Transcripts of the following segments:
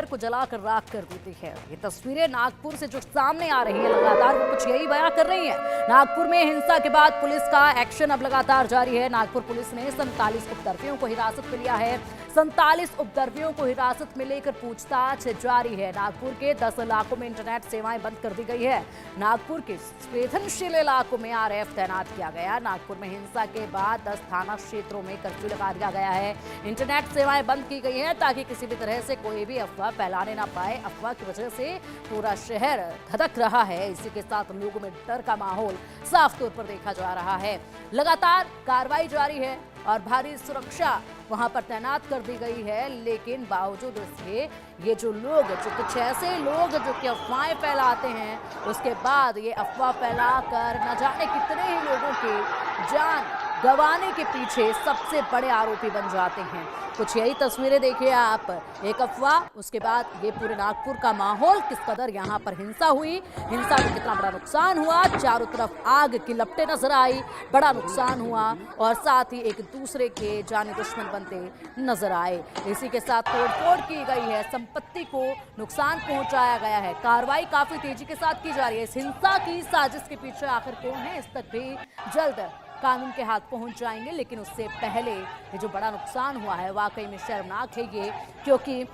को जलाकर राख कर देती है। ये तस्वीरें नागपुर से जो सामने आ रही है लगातार वो कुछ यही बयां कर रही है। नागपुर में हिंसा के बाद पुलिस का एक्शन अब लगातार जारी है। नागपुर पुलिस ने 47 उपद्रवियों को हिरासत में लिया है। 47 उपद्रवियों को हिरासत में लेकर पूछताछ जारी है। नागपुर के 10 इलाकों में इंटरनेट सेवाएं बंद कर दी गई है। नागपुर के संवेदनशील इलाकों में आरएएफ तैनात किया गया। नागपुर में हिंसा के बाद 10 थाना क्षेत्रों में कर्फ्यू लगा दिया गया है। इंटरनेट सेवाएं बंद की गई हैं ताकि किसी भी तरह से कोई भी अफवाह फैलाने ना पाए। अफवाह की वजह से पूरा शहर धधक रहा है। इसी के साथ लोगों में डर का माहौल साफ तौर पर देखा जा रहा है। लगातार कार्रवाई जारी है और भारी सुरक्षा वहां पर तैनात कर दी गई है। लेकिन बावजूद इसके ये जो लोग, जो कुछ ऐसे लोग जो कि अफवाहें फैलाते हैं, उसके बाद ये अफवाह फैलाकर न जाने कितने ही लोगों की जान गंवाने के पीछे सबसे बड़े आरोपी बन जाते हैं। कुछ यही तस्वीरें देखिए आप। एक अफवाह, उसके बाद ये पूरे नागपुर का माहौल, किस कदर यहाँ पर हिंसा हुई, हिंसा में कितना बड़ा नुकसान हुआ। चारों तरफ आग की लपटें नजर आई, बड़ा नुकसान हुआ और साथ ही एक दूसरे के जानी दुश्मन बनते नजर आए। इसी के साथ तोड़फोड़ की गई है, संपत्ति को नुकसान पहुंचाया गया है। कार्रवाई काफी तेजी के साथ की जा रही है। इस हिंसा की साजिश के पीछे आखिर कौन है, इस तक भी जल्द कानून के हाथ पहुंच जाएंगे। लेकिन उससे पहले ये जो बड़ा नुकसान हुआ है वाकई में शर्मनाक है ये, क्योंकि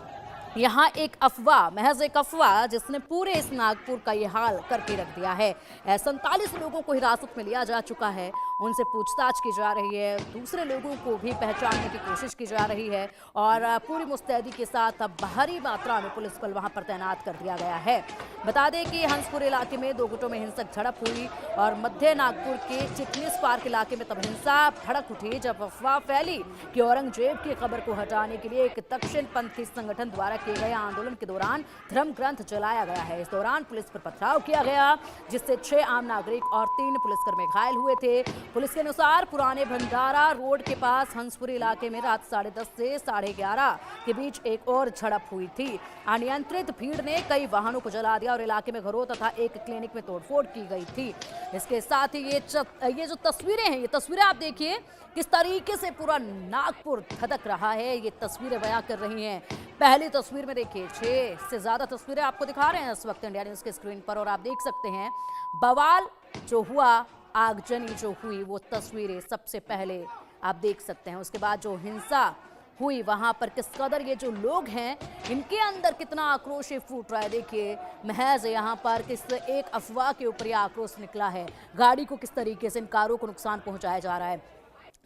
यहाँ एक अफवाह, महज एक अफवाह जिसने पूरे इस नागपुर का ये हाल करके रख दिया है। 47 लोगों को हिरासत में लिया जा चुका है, उनसे पूछताछ की जा रही है, दूसरे लोगों को भी पहचानने की कोशिश की जा रही है और पूरी मुस्तैदी के साथ अब भारी मात्रा में पुलिस बल वहां पर तैनात कर दिया गया है। बता दें कि हंसपुर इलाके में 2 गुटों में हिंसक झड़प हुई और मध्य नागपुर के चिटनीस पार्क इलाके में तब हिंसा भड़क उठी जब अफवाह फैली कि औरंगजेब की खबर को हटाने के लिए एक दक्षिणपंथी संगठन द्वारा किए गए आंदोलन के दौरान धर्म ग्रंथ जलाया गया है। इस दौरान पुलिस पर पथराव किया गया जिससे 6 आम नागरिक और 3 पुलिसकर्मी घायल हुए थे। पुलिस के अनुसार पुराने भंडारा रोड के पास हंसपुरी इलाके में रात 10:30 से 11:30 के बीच एक और झड़प हुई थी। अनियंत्रित भीड़ ने कई वाहनों को जला दिया और इलाके में घरों तथा एक क्लिनिक में तोड़फोड़ की गई थी। इसके साथ ही ये जो तस्वीरें हैं, ये तस्वीरें आप देखिए किस तरीके से पूरा नागपुर धधक रहा है। ये तस्वीरें बयां कर रही हैं। पहली तस्वीर में देखिए 6 से ज्यादा तस्वीरें आपको दिखा रहे हैं इस वक्त इंडिया न्यूज के स्क्रीन पर और आप देख सकते हैं बवाल जो हुआ, आगजनी जो हुई, वो तस्वीरें सबसे पहले आप देख सकते हैं। उसके बाद जो हिंसा हुई वहां पर किस कदर ये जो लोग हैं इनके अंदर कितना आक्रोश फूट रहा है। देखिए महज यहाँ पर किस एक अफवाह के ऊपर यह आक्रोश निकला है। गाड़ी को किस तरीके से इन कारों को नुकसान पहुंचाया जा रहा है।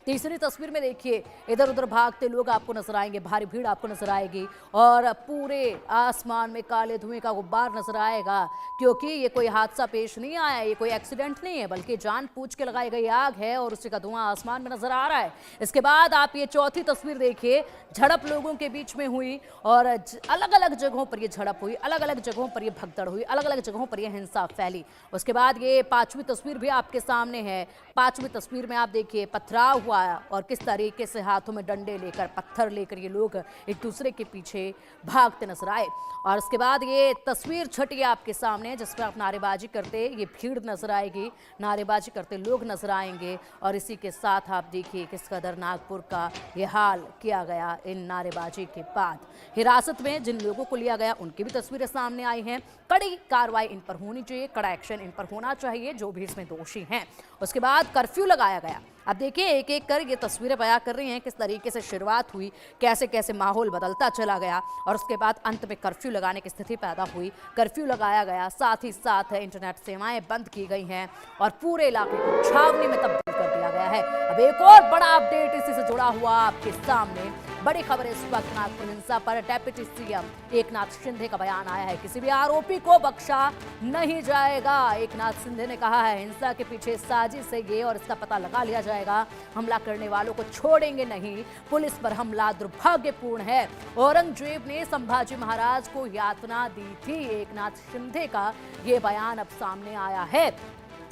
तीसरी तस्वीर में देखिए इधर उधर भागते लोग आपको नजर आएंगे, भारी भीड़ आपको नजर आएगी और पूरे आसमान में काले धुएं का गुब्बार नजर आएगा, क्योंकि ये कोई हादसा पेश नहीं आया, ये कोई एक्सीडेंट नहीं है, बल्कि जानबूझ के लगाई गई आग है और उसी का धुआं आसमान में नजर आ रहा है। इसके बाद आप ये चौथी तस्वीर देखिए, झड़प लोगों के बीच में हुई और अलग अलग जगहों पर ये झड़प हुई, अलग अलग जगहों पर ये भगदड़ हुई, अलग अलग जगहों पर ये हिंसा फैली। उसके बाद ये 5वीं तस्वीर भी आपके सामने है। 5वीं तस्वीर में आप देखिए पथराव हुआ और किस तरीके से हाथों में डंडे लेकर, पत्थर लेकर ये लोग एक दूसरे के पीछे भागते नजर आए। और उसके बाद ये तस्वीर छठी आपके सामने जिसमें आप नारेबाजी करते ये भीड़ नजर आएगी, नारेबाजी करते लोग नजर आएंगे और इसी के साथ आप देखिए किस कदर नागपुर का ये हाल किया गया इन नारेबाजी के बाद। हिरासत में जिन लोगों को लिया गया उनकी भी तस्वीरें सामने आई हैं। कड़ी कार्रवाई इन पर होनी चाहिए, कड़ा एक्शन इन पर होना चाहिए जो भी इसमें दोषी हैं। उसके बाद कर्फ्यू लगाया गया। अब देखिए एक एक कर ये तस्वीरें बयां कर रही हैं किस तरीके से शुरुआत हुई, कैसे कैसे माहौल बदलता चला गया और उसके बाद अंत में कर्फ्यू लगाने की स्थिति पैदा हुई। कर्फ्यू लगाया गया, साथ ही साथ इंटरनेट सेवाएं बंद की गई हैं और पूरे इलाके को छावनी में तब्दील कर दिया गया है। अब एक और बड़ा अपडेट इसी से जुड़ा हुआ आपके सामने। बड़ी खबर इस वक्त नागपुर हिंसा पर डेप्यूटी सीएम एकनाथ शिंदे का बयान आया है। किसी भी आरोपी को बख्शा नहीं जाएगा। एकनाथ शिंदे ने कहा है हिंसा के पीछे साजिश है ये और इसका पता लगा लिया जाएगा। हमला करने वालों को छोड़ेंगे नहीं। पुलिस पर हमला दुर्भाग्यपूर्ण है। औरंगजेब ने संभाजी महाराज को यातना दी थी। एकनाथ शिंदे का ये बयान अब सामने आया है।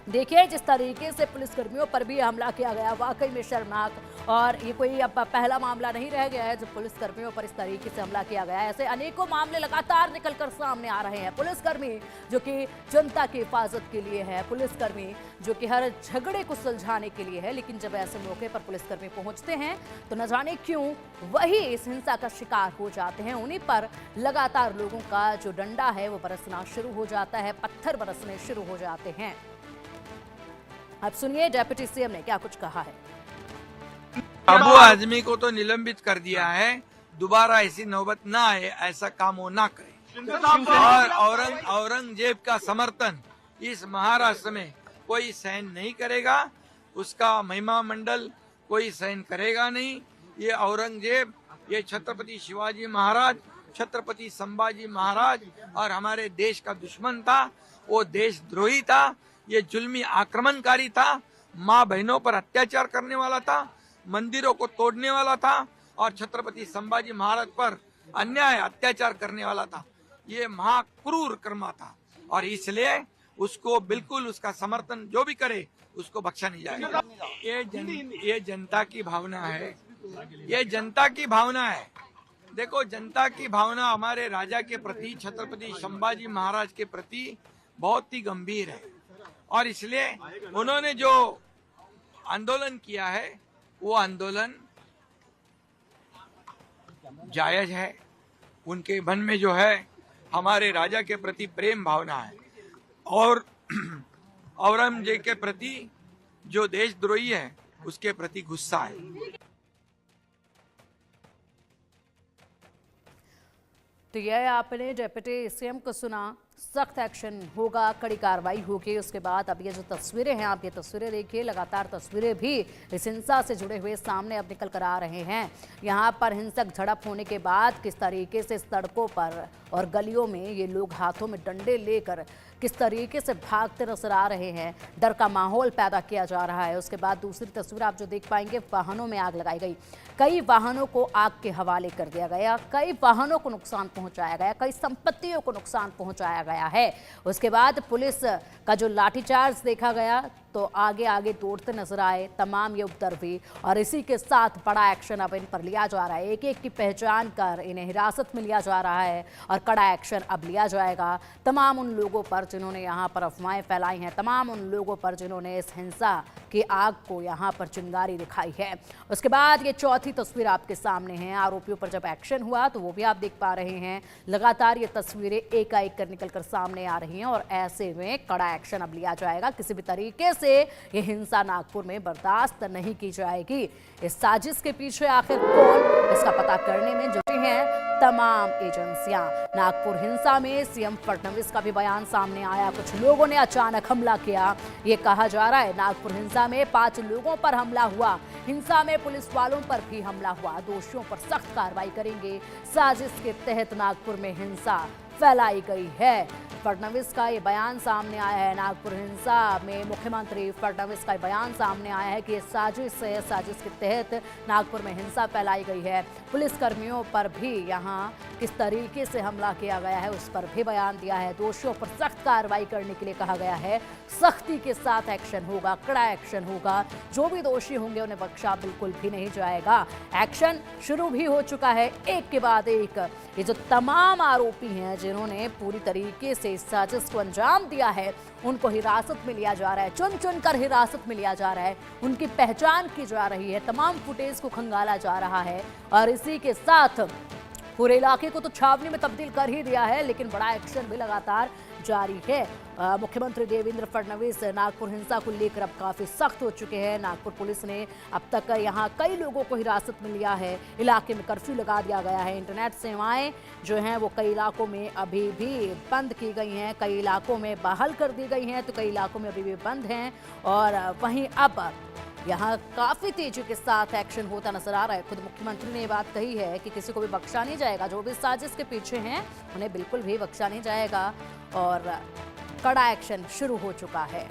देखिए जिस तरीके से पुलिसकर्मियों पर भी हमला किया गया, वाकई में शर्मनाक। और ये कोई अब पहला मामला नहीं रह गया है जब पुलिसकर्मियों पर इस तरीके से हमला किया गया है। ऐसे अनेकों मामले लगातार निकलकर सामने आ रहे हैं। पुलिसकर्मी जो कि जनता की हिफाजत के लिए है, पुलिसकर्मी जो कि हर झगड़े को सुलझाने के लिए है, लेकिन जब ऐसे मौके पर पुलिसकर्मी पहुंचते हैं तो न जाने क्यों वही इस हिंसा का शिकार हो जाते हैं। उन्हीं पर लगातार लोगों का जो डंडा है वो बरसना शुरू हो जाता है, पत्थर बरसने शुरू हो जाते हैं। अब सुनिए डिप्टी सीएम ने क्या कुछ कहा है। अबू आजमी को तो निलंबित कर दिया है, दोबारा ऐसी नौबत ना आए, ऐसा काम वो ना करे। और औरंगजेब का समर्थन इस महाराष्ट्र में कोई सहन नहीं करेगा, उसका महिमा मंडल कोई सहन करेगा नहीं। ये औरंगजेब, ये छत्रपति शिवाजी महाराज, छत्रपति संभाजी महाराज और हमारे देश का दुश्मन था, वो देशद्रोही था, ये जुल्मी आक्रमणकारी था, माँ बहनों पर अत्याचार करने वाला था, मंदिरों को तोड़ने वाला था और छत्रपति संभाजी महाराज पर अन्याय अत्याचार करने वाला था। ये महाक्रूर कर्मा था और इसलिए उसको बिल्कुल उसका समर्थन जो भी करे उसको बख्शा नहीं जाएगा। ये जनता की भावना है, ये जनता की भावना है। देखो जनता की भावना हमारे राजा के प्रति, छत्रपति संभाजी महाराज के प्रति बहुत ही गंभीर है और इसलिए उन्होंने जो आंदोलन किया है वो आंदोलन जायज है। उनके मन में जो है हमारे राजा के प्रति प्रेम भावना है और औरंगजेब के प्रति जो देशद्रोही है उसके प्रति गुस्सा है। तो यह आपने डिप्टी सीएम को सुना। सख्त एक्शन होगा, कड़ी कार्रवाई होगी। उसके बाद अब ये जो तस्वीरें हैं, आप ये तस्वीरें देखिए, लगातार तस्वीरें भी इस हिंसा से जुड़े हुए सामने अब निकल कर आ रहे हैं। यहाँ पर हिंसक झड़प होने के बाद किस तरीके से सड़कों पर और गलियों में ये लोग हाथों में डंडे लेकर किस तरीके से भागते नजर आ रहे हैं, डर का माहौल पैदा किया जा रहा है। उसके बाद दूसरी तस्वीर आप जो देख पाएंगे, वाहनों में आग लगाई गई, कई वाहनों को आग के हवाले कर दिया गया, कई वाहनों को नुकसान पहुंचाया गया, कई संपत्तियों को नुकसान पहुंचाया गया है। उसके बाद पुलिस का जो लाठीचार्ज देखा गया तो आगे आगे दौड़ते नजर आए तमाम ये उपद्रवी और इसी के साथ बड़ा एक्शन अब इन पर लिया जा रहा है। एक एक की पहचान कर इन्हें हिरासत में लिया जा रहा है और कड़ा एक्शन अब लिया जाएगा तमाम उन लोगों पर जिन्होंने यहाँ पर अफवाहें फैलाई हैं, तमाम उन लोगों पर जिन्होंने इस हिंसा की आग को यहाँ पर चिंगारी दिखाई है। उसके बाद ये चौथी तस्वीर आपके सामने है। आरोपियों पर जब एक्शन हुआ तो वो भी आप देख पा रहे हैं। लगातार ये तस्वीरें एकाएक कर निकल कर सामने आ रही हैं और ऐसे में कड़ा एक्शन अब लिया जाएगा। किसी भी तरीके से ये हिंसा नागपुर में बर्दाश्त नहीं की जाएगी। इस साजिश के पीछे आखिर कौन, इसका पता करने में जुटी हैं तमाम एजेंसियां। नागपुर हिंसा में सीएम फडणवीस का भी बयान सामने आया। कुछ लोगों ने अचानक हमला किया, ये कहा जा रहा है। नागपुर हिंसा में 5 लोगों पर हमला हुआ, हिंसा में पुलिस वालों पर भी हमला हुआ, दोषियों पर सख्त कार्रवाई करेंगे। साजिश के तहत नागपुर में हिंसा फैलाई गई है। फडणवीस का ये बयान सामने आया है। नागपुर हिंसा में मुख्यमंत्री फडणवीस का बयान सामने आया है कि ये साजिश है, साजिश के तहत नागपुर में हिंसा फैलाई गई है। पुलिसकर्मियों पर भी यहाँ किस तरीके से हमला किया गया है उस पर भी बयान दिया है। दोषियों पर सख्त कार्रवाई करने के लिए कहा गया है। सख्ती के साथ एक्शन होगा, कड़ा एक्शन होगा। जो भी दोषी होंगे उन्हें बख्शा बिल्कुल भी नहीं जाएगा। एक्शन शुरू भी हो चुका है, एक के बाद एक। ये जो तमाम आरोपी हैं जिन्होंने पूरी तरीके से इस साजिश को अंजाम दिया है, उनको हिरासत में लिया जा रहा है, चुन चुन कर हिरासत में लिया जा रहा है, उनकी पहचान की जा रही है, तमाम फुटेज को खंगाला जा रहा है और इसी के साथ पूरे इलाके को तो छावनी में तब्दील कर ही दिया है, लेकिन बड़ा एक्शन भी लगातार जारी है। मुख्यमंत्री देवेंद्र फडणवीस नागपुर हिंसा को लेकर अब काफी सख्त हो चुके हैं। नागपुर पुलिस ने अब तक यहाँ कई लोगों को हिरासत में लिया है। इलाके में कर्फ्यू लगा दिया गया है। इंटरनेट सेवाएं जो हैं वो कई इलाकों में अभी भी बंद की गई हैं, कई इलाकों में बहाल कर दी गई हैं तो कई इलाकों में अभी भी बंद हैं। और वहीं अब यहाँ काफी तेजी के साथ एक्शन होता नजर आ रहा है। खुद मुख्यमंत्री ने ये बात कही है कि किसी को भी बख्शा नहीं जाएगा। जो भी साजिश के पीछे हैं उन्हें बिल्कुल भी बख्शा नहीं जाएगा और कड़ा एक्शन शुरू हो चुका है।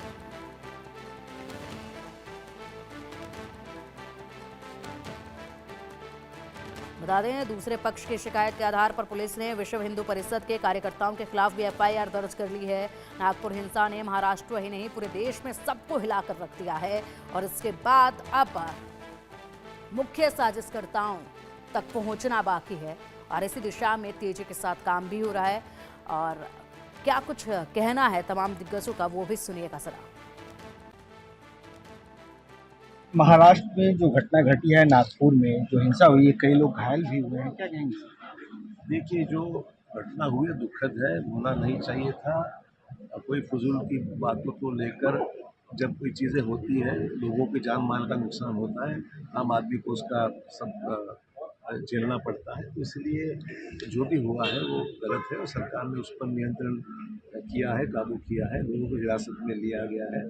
बता दें, दूसरे पक्ष की शिकायत के आधार पर पुलिस ने विश्व हिंदू परिषद के कार्यकर्ताओं के खिलाफ भी एफआईआर दर्ज कर ली है। नागपुर हिंसा ने महाराष्ट्र ही नहीं पूरे देश में सबको हिलाकर रख दिया है और इसके बाद अब मुख्य साजिशकर्ताओं तक पहुंचना बाकी है और इसी दिशा में तेजी के साथ काम भी हो रहा है। और क्या कुछ कहना है तमाम दिग्गजों का, वो भी सुनिएगा जरा। महाराष्ट्र में जो घटना घटी है, नागपुर में जो हिंसा हुई है, कई लोग घायल भी हुए हैं, क्या कहेंगे? देखिए, जो घटना हुई है दुखद है, होना नहीं चाहिए था। कोई फजूल की बातों को लेकर जब कोई चीज़ें होती है, लोगों की जान माल का नुकसान होता है, आम आदमी को उसका सब झेलना पड़ता है। तो इसलिए जो भी हुआ है वो गलत है और सरकार ने उस पर नियंत्रण किया है, काबू किया है, लोगों को हिरासत में लिया गया है।